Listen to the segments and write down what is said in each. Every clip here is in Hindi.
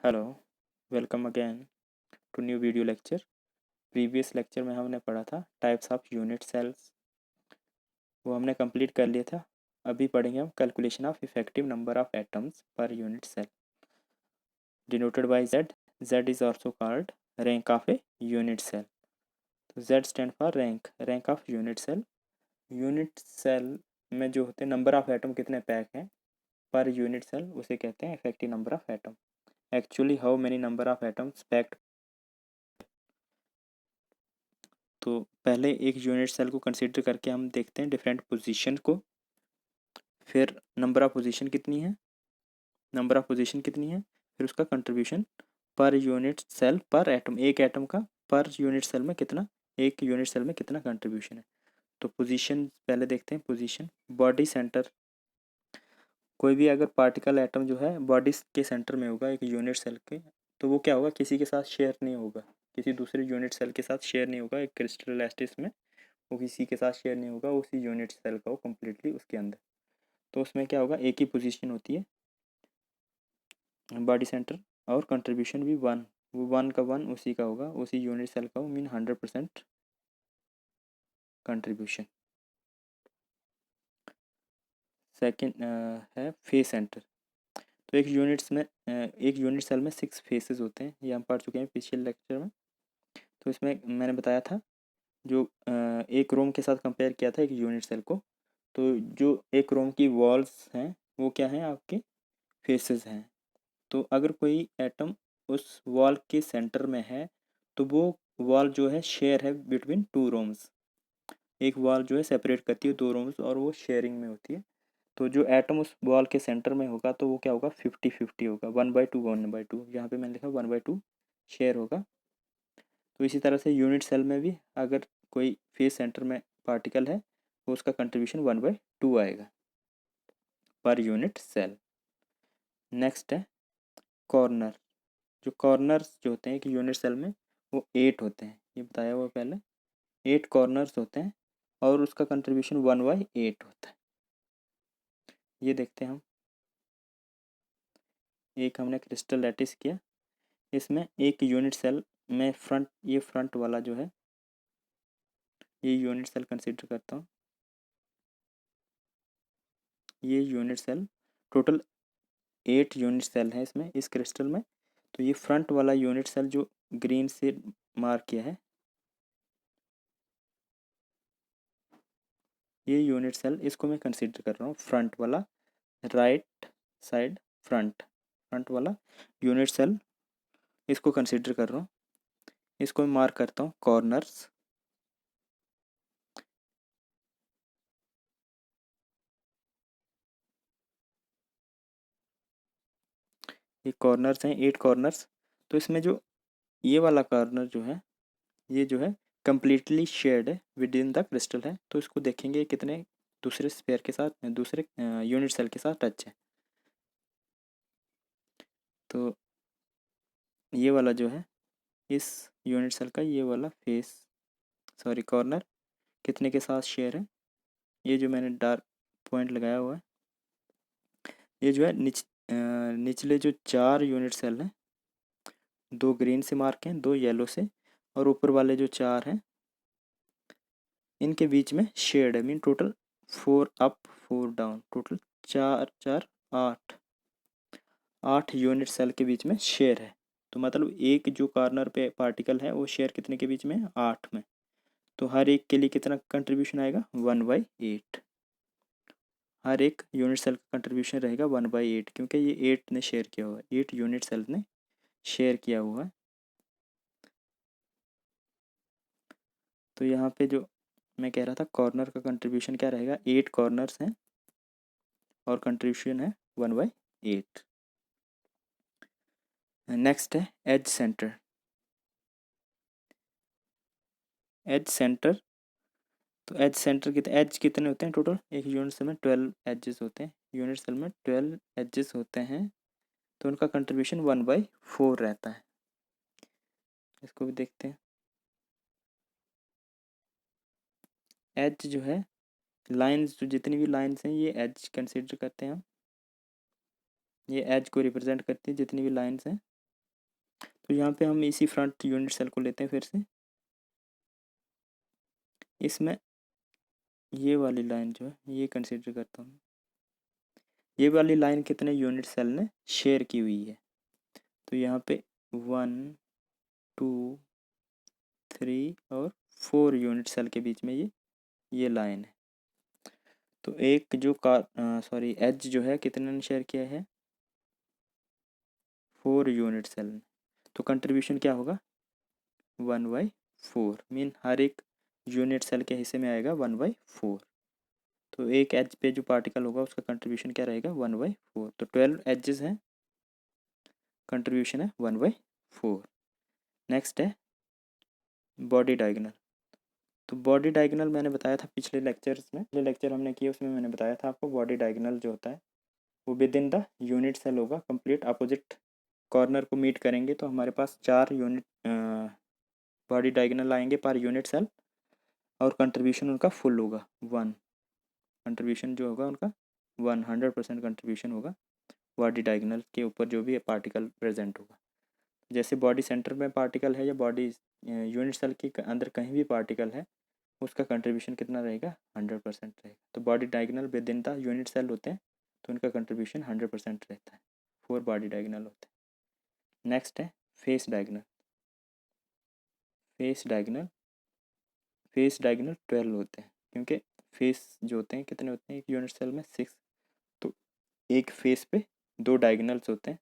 Hello, welcome again to new video lecture. Previous lecture में हमने पढ़ा था टाइप्स ऑफ यूनिट सेल्स, वो हमने कंप्लीट कर लिया था। अभी पढ़ेंगे हम calculation of effective number of atoms per unit cell denoted by Z. Z is also called rank of a unit cell. तो Z stand for rank, rank of unit cell. Unit cell में जो होते हैं नंबर ऑफ एटम कितने पैक हैं पर यूनिट सेल, उसे कहते हैं effective number of atom. Actually how many number of atoms packed. तो पहले एक यूनिट सेल को कंसीडर करके हम देखते हैं डिफरेंट पोजीशन को। फिर नंबर ऑफ पोजीशन कितनी है, नंबर ऑफ पोजीशन कितनी है, फिर उसका कंट्रीब्यूशन पर यूनिट सेल पर एटम, एक एटम का पर यूनिट सेल में कितना, एक यूनिट सेल में कितना कंट्रीब्यूशन है। तो पोजीशन पहले देखते हैं। पोजीशन बॉडी सेंटर, कोई भी अगर पार्टिकल एटम जो है बॉडी के सेंटर में होगा एक यूनिट सेल के, तो वो क्या होगा, किसी के साथ शेयर नहीं होगा, किसी दूसरे यूनिट सेल के साथ शेयर नहीं होगा। एक क्रिस्टल लैटिस में वो किसी के साथ शेयर नहीं होगा, उसी यूनिट सेल का वो कम्प्लीटली उसके अंदर। तो उसमें क्या होगा, एक ही पोजीशन होती है बॉडी सेंटर, और कंट्रीब्यूशन भी वन, वो वन का वन उसी का होगा, उसी यूनिट सेल का, वो मीन 100% कंट्रीब्यूशन। सेकंड है फेस सेंटर। तो एक यूनिट सेल में 6 फेसेस होते हैं, ये हम पढ़ चुके हैं पिछले लेक्चर में। तो इसमें मैंने बताया था जो एक रोम के साथ कंपेयर किया था एक यूनिट सेल को। तो जो एक रोम की वॉल्स हैं वो क्या हैं, आपके फेसेस हैं। तो अगर कोई एटम उस वॉल के सेंटर में है तो वो वॉल जो है शेयर है बिटवीन टू रोम्स। एक वॉल जो है सेपरेट करती है दो रोम्स और वो शेयरिंग में होती है। तो जो एटम उस वॉल के सेंटर में होगा तो वो क्या होगा, 50-50 होगा, 1/2 1/2। यहाँ पे मैंने लिखा 1/2 शेयर होगा। तो इसी तरह से यूनिट सेल में भी अगर कोई फेस सेंटर में पार्टिकल है तो उसका कंट्रीब्यूशन 1/2 आएगा पर यूनिट सेल। नेक्स्ट है कॉर्नर। जो कॉर्नर्स जो होते हैं एक यूनिट सेल में वो 8 होते हैं, ये बताया हुआ पहले। 8 कॉर्नर्स होते हैं और उसका कंट्रीब्यूशन 1/8 होता है। ये देखते हैं हम। एक हमने क्रिस्टल लैटिस किया, इसमें एक यूनिट सेल में फ्रंट, ये फ्रंट वाला जो है ये यूनिट सेल कंसिडर करता हूँ। ये unit cell total 8 unit cell है इसमें, इस क्रिस्टल में। तो ये फ्रंट वाला यूनिट सेल जो ग्रीन से मार्क किया है, ये यूनिट सेल, इसको मैं कंसिडर कर रहा हूँ फ्रंट वाला, राइट साइड फ्रंट, फ्रंट वाला यूनिट सेल, इसको कंसिडर कर रहा हूँ। इसको मैं मार्क करता हूँ कॉर्नर्स। ये कॉर्नर्स हैं 8 कॉर्नर्स। तो इसमें जो ये वाला कॉर्नर जो है, ये जो है कम्प्लीटली शेयर्ड है विद इन द क्रिस्टल है। तो इसको देखेंगे कितने दूसरे स्पेयर के साथ, दूसरे यूनिट सेल के साथ टच है। तो ये वाला जो है इस यूनिट सेल का ये वाला फेस, सॉरी कॉर्नर, कितने के साथ शेयर है, ये जो मैंने डार्क पॉइंट लगाया हुआ है, ये जो है निचले जो 4 यूनिट सेल हैं, 2 ग्रीन से मार्क हैं, 2 येलो से, और ऊपर वाले जो 4 हैं इनके बीच में शेड है। Mean total 4 up 4 down, total 4 4 8, 8 unit cell के बीच में शेयर है। तो मतलब एक जो कॉर्नर पे पार्टिकल है वो शेयर कितने के बीच में है, 8 में। तो हर एक के लिए कितना कंट्रीब्यूशन आएगा, 1/8। हर एक यूनिट सेल का कंट्रीब्यूशन रहेगा 1/8, क्योंकि ये 8 ने शेयर किया हुआ है, 8 यूनिट सेल ने शेयर किया हुआ है। तो यहाँ पे जो मैं कह रहा था कॉर्नर का कंट्रीब्यूशन क्या रहेगा, 8 कॉर्नर्स हैं और कंट्रीब्यूशन है 1/8। नेक्स्ट है एज सेंटर। एज सेंटर, तो एज सेंटर कितने, एज कितने होते हैं टोटल, एक यूनिट सेल में 12 एजेस होते हैं, यूनिट सेल में 12 एजेस होते हैं। तो उनका कंट्रीब्यूशन 1/4 रहता है। इसको भी देखते हैं। एज जो है, लाइंस, जो जितनी भी लाइंस हैं ये एज कंसिडर करते हैं हम। ये एज को रिप्रेजेंट करती है जितनी भी लाइंस हैं। तो यहाँ पे हम इसी फ्रंट यूनिट सेल को लेते हैं फिर से। इसमें ये वाली लाइन जो है ये कंसीडर करता हूँ। ये वाली लाइन कितने यूनिट सेल ने शेयर की हुई है, तो यहाँ पे 1 2 3 और 4 यूनिट सेल के बीच में ये लाइन है। तो एक जो एज जो है कितने ने शेयर किया है, 4 यूनिट सेल ने। तो कंट्रीब्यूशन क्या होगा 1/4, मीन हर एक यूनिट सेल के हिस्से में आएगा 1/4। तो एक एज पे जो पार्टिकल होगा उसका कंट्रीब्यूशन क्या रहेगा 1/4। तो 12 एजेस हैं, कंट्रीब्यूशन है 1/4। नेक्स्ट है बॉडी डायगोनल। तो बॉडी डायगोनल मैंने बताया था पिछले लेक्चर्स में, पिछले लेक्चर हमने किए उसमें मैंने बताया था आपको बॉडी डायगोनल जो होता है वो within the unit cell होगा, कंप्लीट अपोजिट कॉर्नर को मीट करेंगे तो हमारे पास 4 यूनिट बॉडी डायगोनल आएंगे पर यूनिट सेल, और कंट्रीब्यूशन उनका फुल होगा 1। कंट्रीब्यूशन जो होगा उनका 100% कंट्रीब्यूशन होगा बॉडी डायगोनल के ऊपर जो भी पार्टिकल प्रेजेंट होगा। जैसे बॉडी सेंटर में पार्टिकल है या बॉडी यूनिट सेल के अंदर कहीं भी पार्टिकल है, उसका कंट्रीब्यूशन कितना रहेगा 100% रहेगा। तो body diagonal within the unit cell होते हैं तो उनका कंट्रीब्यूशन 100% रहता है। 4 बॉडी डायगोनल होते हैं। नेक्स्ट है फेस डायगोनल। फेस डायगोनल 12 होते हैं, क्योंकि फेस जो होते हैं कितने होते हैं एक यूनिट सेल में 6। तो एक फेस पे 2 डायगोनल्स होते हैं,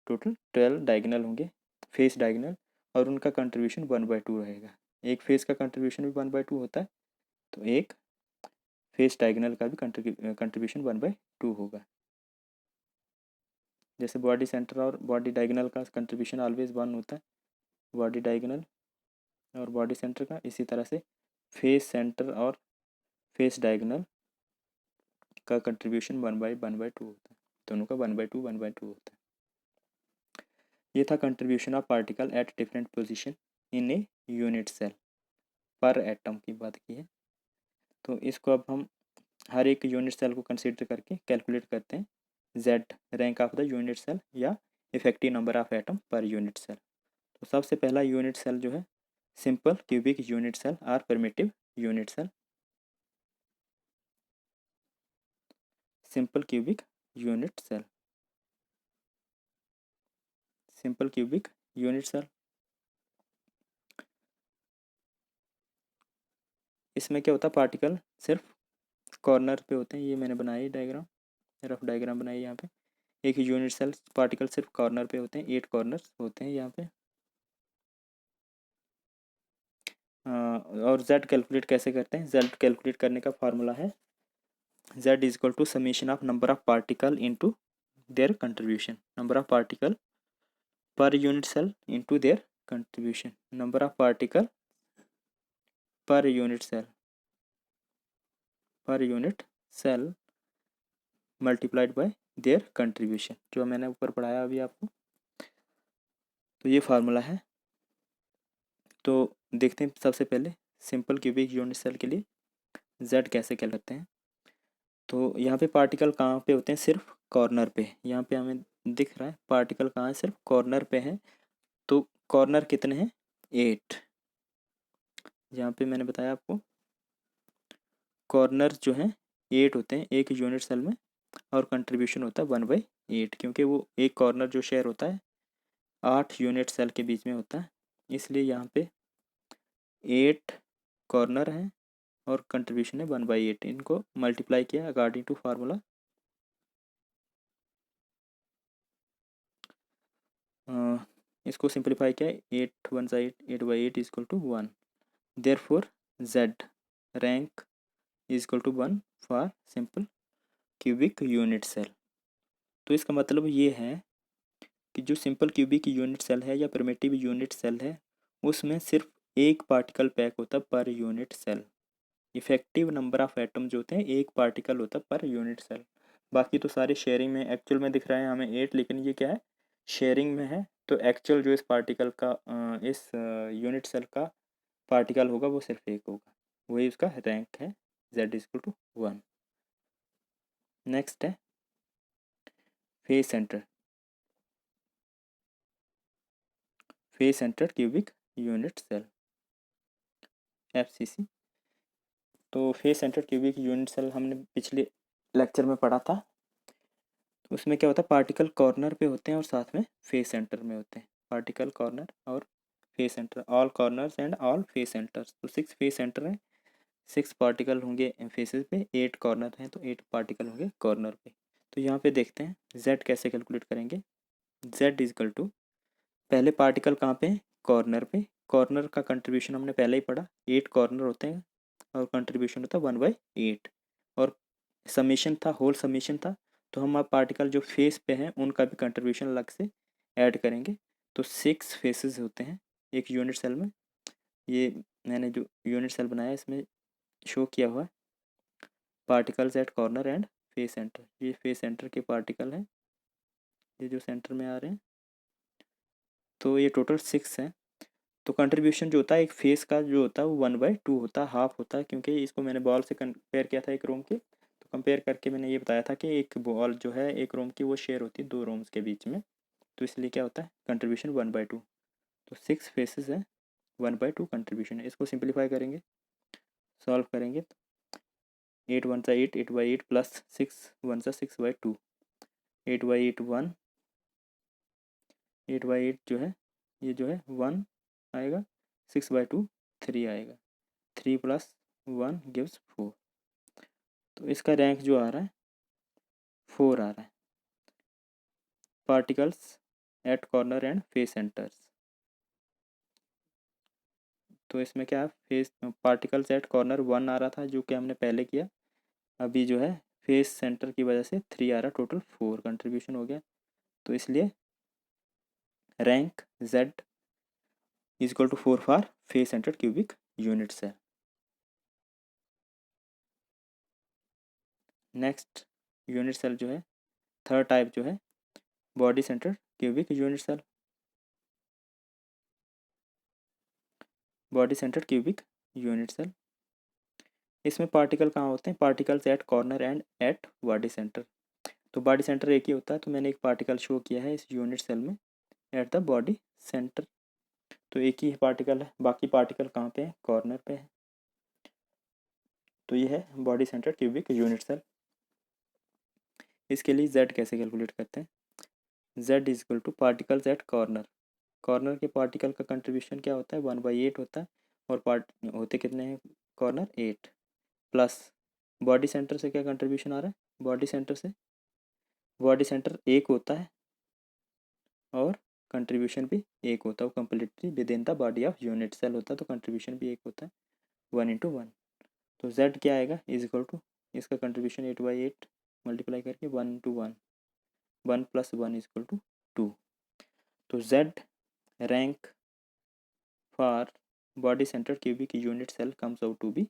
टोटल 12 डायगोनल होंगे फेस डायगोनल, और उनका कंट्रीब्यूशन 1/2 रहेगा। एक फेस का कंट्रीब्यूशन भी 1/2 होता है, तो एक फेस डायगोनल का भी कंट्रीब्यूशन 1/2 होगा। जैसे बॉडी सेंटर और बॉडी डायगोनल का कंट्रीब्यूशन ऑलवेज 1 होता है, बॉडी डायगोनल और बॉडी सेंटर का, इसी तरह से फेस सेंटर और फेस डायगोनल का कंट्रीब्यूशन 1/2 होता है। दोनों का 1/2 होता है। ये था contribution of particle at different position in a unit cell पर एटम की बात की है। तो इसको अब हम हर एक यूनिट सेल को कंसीडर करके कैलकुलेट करते हैं, Z rank of the unit cell या effective number of atom per unit cell. तो सबसे पहला यूनिट सेल जो है सिंपल क्यूबिक यूनिट सेल और primitive unit cell. Simple cubic unit cell, simple cubic unit cell. इसमें क्या होता है पार्टिकल सिर्फ कॉर्नर पे होते हैं। ये मैंने बनाई डायग्राम, रफ डायग्राम बनाई यहाँ पे। एक यूनिट सेल पार्टिकल सिर्फ कॉर्नर पे होते हैं, 8 कॉर्नर्स होते हैं यहाँ पे। और z कैलकुलेट कैसे करते हैं, z कैलकुलेट करने का फार्मूला है z is equal to summation of number of particle into their contribution. Number of particle per unit cell into their contribution. Number of particle per unit cell multiplied by their contribution, जो मैंने ऊपर पढ़ाया अभी आपको। तो ये फार्मूला है। तो देखते हैं सबसे पहले सिंपल क्यूबिक यूनिट सेल के लिए z कैसे क्या करते हैं। तो यहाँ पे पार्टिकल कहाँ पे होते हैं, सिर्फ कॉर्नर पे। यहाँ पे हमें दिख रहा है पार्टिकल कहाँ है, सिर्फ कॉर्नर पे है। तो कॉर्नर कितने हैं 8। यहाँ पे मैंने बताया आपको कॉर्नर जो हैं 8 होते हैं एक यूनिट सेल में, और कंट्रीब्यूशन होता है 1/8, क्योंकि वो एक कॉर्नर जो शेयर होता है 8 यूनिट सेल के बीच में होता है, इसलिए यहाँ पे 8 कॉर्नर हैं और कंट्रीब्यूशन है 1/8। इनको मल्टीप्लाई किया अकॉर्डिंग टू फार्मूला। इसको सिंप्लीफाई किया 8 1 8 8/8 is equal to 1। Therefore z rank is equal to 1 for simple cubic unit cell. तो इसका मतलब ये है कि जो सिंपल क्यूबिक यूनिट सेल है या प्रिमिटिव यूनिट सेल है उसमें सिर्फ एक पार्टिकल पैक होता है per unit cell. Effective number of atom जो होते हैं एक पार्टिकल होता है पर यूनिट सेल। बाकी तो सारे शेयरिंग में, एक्चुअल में दिख रहा है हमें 8, लेकिन ये क्या है शेयरिंग में है। तो एक्चुअल जो इस पार्टिकल का इस यूनिट सेल का पार्टिकल होगा वो सिर्फ एक होगा, वही उसका रैंक है z इक्वल टू 1। नेक्स्ट है face centre. Face centred cubic unit cell, FCC। तो face centred cubic unit cell हमने पिछले लेक्चर में पढ़ा था। तो उसमें क्या होता है, पार्टिकल कॉर्नर पे होते हैं और साथ में फेस सेंटर में होते हैं। पार्टिकल कॉर्नर और face centre, all corners and all face centres. तो 6 फेस सेंटर हैं, 6 पार्टिकल होंगे फेसेस पे, 8 कॉर्नर हैं तो 8 पार्टिकल होंगे कॉर्नर पे। तो यहाँ पे देखते हैं z कैसे कैलकुलेट करेंगे। z इजकल टू, पहले पार्टिकल कहाँ पे, कॉर्नर पे। कॉर्नर का कंट्रीब्यूशन हमने पहले ही पढ़ा, 8 कॉर्नर होते हैं और कंट्रीब्यूशन होता है 1/8। और समीशन था, होल समीशन था। तो हम अब पार्टिकल जो फेस पे हैं उनका भी कंट्रीब्यूशन अलग से ऐड करेंगे। तो 6 फेसेस होते हैं एक यूनिट सेल में। ये मैंने जो यूनिट सेल बनाया इसमें शो किया हुआ है particles at corner and face centre. ये फेस सेंटर के पार्टिकल हैं, ये जो सेंटर में आ रहे हैं। तो ये टोटल 6 हैं। तो कंट्रीब्यूशन जो होता है एक फेस का जो होता है वो 1/2 होता है, हाफ होता है, क्योंकि इसको मैंने बॉल से कंपेयर किया था एक रूम के। तो कंपेयर करके मैंने ये बताया था कि एक बॉल जो है एक रूम की वो शेयर होती है 2 रूम्स के बीच में। तो इसलिए क्या होता है कंट्रीब्यूशन 1/2। तो 6 फेसेस है, 1/2 कंट्रीब्यूशन है। इसको सिंप्लीफाई करेंगे, सॉल्व करेंगे तो 8 1 8, 8/8 प्लस 6 1 6/2, 8/8 1, 8/8 जो है ये जो है 1 आएगा, 6/2 3 आएगा, 3 प्लस 1 गिव्स 4। तो इसका रैंक जो आ रहा है 4 आ रहा है। Particles at corner and face centres. तो इसमें क्या है, फेस पार्टिकल्स एट कॉर्नर 1 आ रहा था जो कि हमने पहले किया। अभी जो है फेस सेंटर की वजह से 3 आ रहा, टोटल 4 कंट्रीब्यूशन हो गया। तो इसलिए rank Z is equal to 4 for face centre cubic unit cell. Next unit cell जो है, थर्ड टाइप जो है body centre cubic unit cell. Body centre cubic unit cell, इसमें पार्टिकल कहाँ होते हैं, particles at corner and at body centre. तो बॉडी सेंटर एक ही होता है, तो मैंने एक पार्टिकल शो किया है इस यूनिट सेल में एट द बॉडी सेंटर। तो एक ही पार्टिकल है, बाकी पार्टिकल कहाँ पे है, कॉर्नर पे है। तो ये है body centre cubic unit cell. इसके लिए Z कैसे कैलकुलेट करते हैं, Z is equal to particles at corner. Corner के पार्टिकल का कंट्रीब्यूशन क्या होता है, 1/8 होता है। और पार्ट होते कितने हैं कॉर्नर, 8 प्लस बॉडी सेंटर से क्या कंट्रीब्यूशन आ रहा है, बॉडी सेंटर एक होता है और कंट्रीब्यूशन भी एक होता है, वो completely within the body of unit cell होता है, तो कंट्रीब्यूशन भी एक होता है 1/1। तो Z क्या आएगा इज इक्वल टू, इसका कंट्रीब्यूशन 8/8 मल्टीप्लाई करके 1/1, 1 प्लस 1 इज इक्वल टू 2। तो Z rank for body centre cubic unit cell comes out to be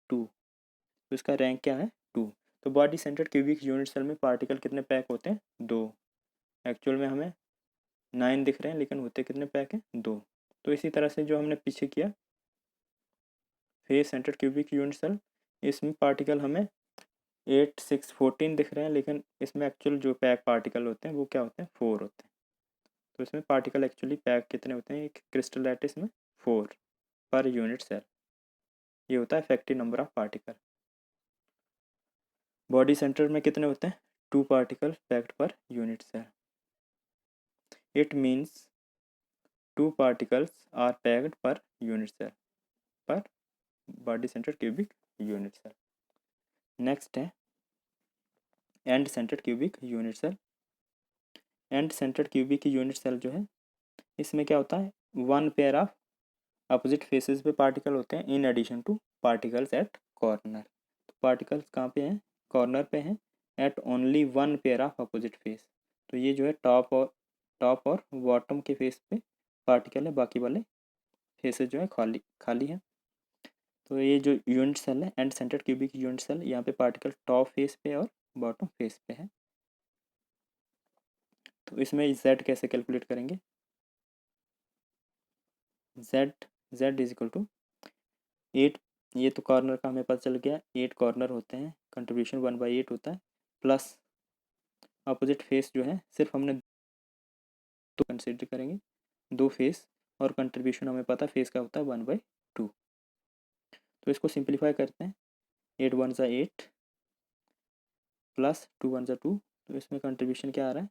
2। तो इसका रैंक क्या है 2। तो body centre cubic unit cell में पार्टिकल कितने पैक होते हैं, 2। एक्चुअल में हमें 9 दिख रहे हैं लेकिन होते कितने पैक हैं, 2। तो इसी तरह से जो हमने पीछे किया face centre cubic unit cell, इसमें पार्टिकल हमें 8 6 14 दिख रहे हैं, लेकिन इसमें एक्चुअल जो पैक पार्टिकल होते हैं वो क्या होते हैं, 4 होते हैं। तो इसमें पार्टिकल एक्चुअली पैक कितने होते हैं, एक क्रिस्टल लैटिस में 4 पर यूनिट सेल। ये होता है effective number of particle. Body centre में कितने होते हैं, 2 particle packed per unit cell. It means 2 particles are packed per unit cell, पर body center cubic unit cell। Next है end centred cubic unit cell. End centred cubic unit cell जो है इसमें क्या होता है, 1 पेयर ऑफ अपोजिट फेसेस पे पार्टिकल होते हैं in addition to particles at corner. तो पार्टिकल्स कहाँ पे हैं, कॉर्नर पे हैं at only 1 pair of opposite face. तो ये जो है टॉप और बॉटम के फेस पे पार्टिकल है, बाकी वाले फेसेस जो है खाली खाली है। तो ये जो यूनिट सेल है end centred cubic unit cell, यहाँ पे पार्टिकल टॉप फेस पे और बॉटम फेस पे है। तो इसमें Z कैसे कैलकुलेट करेंगे, Z इज इक्वल टू 8। ये तो कॉर्नर का हमें पता चल गया, 8 कॉर्नर होते हैं, कंट्रीब्यूशन 1/8 होता है, प्लस अपोजिट फेस जो है सिर्फ हमने 2 कंसिडर करेंगे, 2 फेस और कंट्रीब्यूशन हमें पता फेस का होता है 1/2। तो इसको सिंप्लीफाई करते हैं, 8 1 ज़ा 8 प्लस 2 1 ज़ा 2। तो इसमें कंट्रीब्यूशन क्या आ रहा है,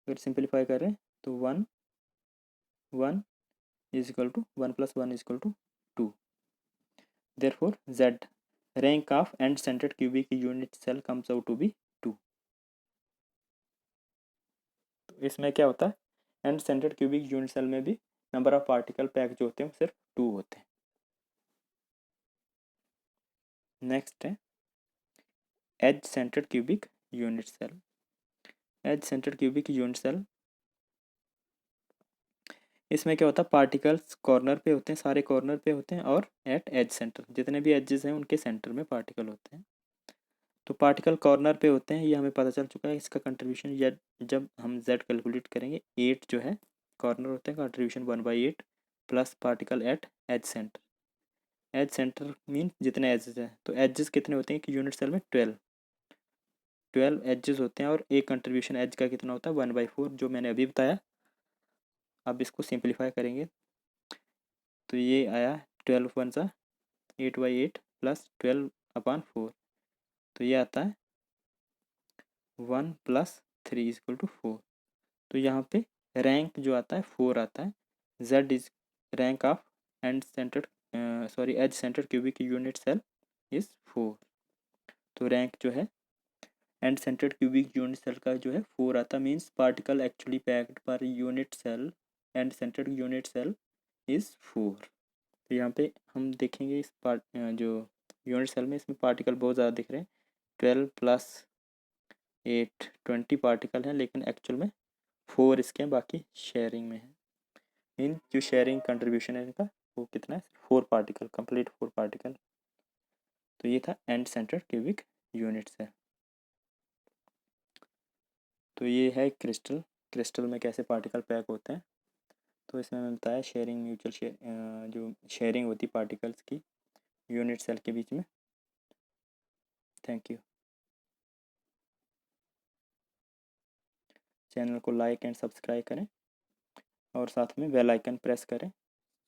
अगर सिंप्लीफाई करें तो 1 1 is equal to 1 + 1 is equal to 2। Therefore Z rank of end centred cubic unit cell comes out to be 2। तो इसमें क्या होता है, end centred cubic unit cell में भी नंबर ऑफ पार्टिकल पैक जो होते हैं सिर्फ 2 होते हैं। नेक्स्ट है edge centred cubic unit cell. Edge centred cubic unit cell, इसमें क्या होता है, पार्टिकल्स कॉर्नर पे होते हैं, सारे कॉर्नर पे होते हैं, और एट एज सेंटर जितने भी एजेस हैं उनके सेंटर में पार्टिकल होते हैं। तो पार्टिकल कॉर्नर पे होते हैं, ये हमें पता चल चुका है। इसका कंट्रीब्यूशन जब हम Z कैलकुलेट करेंगे, 8 जो है कॉर्नर होते हैं, contribution 1/8 plus particle at edge centre. Edge centre mean जितने एजेस हैं, तो एजेस कितने होते हैं कि यूनिट सेल में 12 एजेस होते हैं, और एक कंट्रीब्यूशन एज का कितना होता है 1/4, जो मैंने अभी बताया। अब इसको सिंप्लीफाई करेंगे तो ये आया 12 1 सा 8/8 प्लस 12/4, तो ये आता है 1 + 3 इज इक्वल टू 4। तो यहाँ पे रैंक जो आता है 4 आता है। Z is rank of end centred edge centred cubic unit cell is 4। तो रैंक जो है end centred cubic unit cell का जो है 4 आता, means particle actually packed per unit cell end centred unit cell is 4। तो यहाँ पे हम देखेंगे इस जो यूनिट सेल में इसमें पार्टिकल बहुत ज़्यादा दिख रहे हैं, 12 + 8 20 पार्टिकल हैं, लेकिन एक्चुअल में 4 इसके हैं, बाकी शेयरिंग में है। इन जो शेयरिंग कंट्रीब्यूशन है इनका वो कितना है, 4 पार्टिकल, कंप्लीट 4 पार्टिकल। तो ये था end centred cubic unit cell. तो ये है क्रिस्टल, क्रिस्टल में कैसे पार्टिकल पैक होते हैं। तो इसमें मैंने बताया शेयरिंग, जो शेयरिंग होती है पार्टिकल्स की यूनिट सेल के बीच में। Thank you. चैनल को लाइक एंड सब्सक्राइब करें और साथ में बेल आइकन प्रेस करें,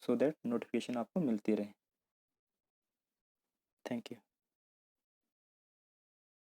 सो दैट नोटिफिकेशन आपको मिलती रहे। Thank you.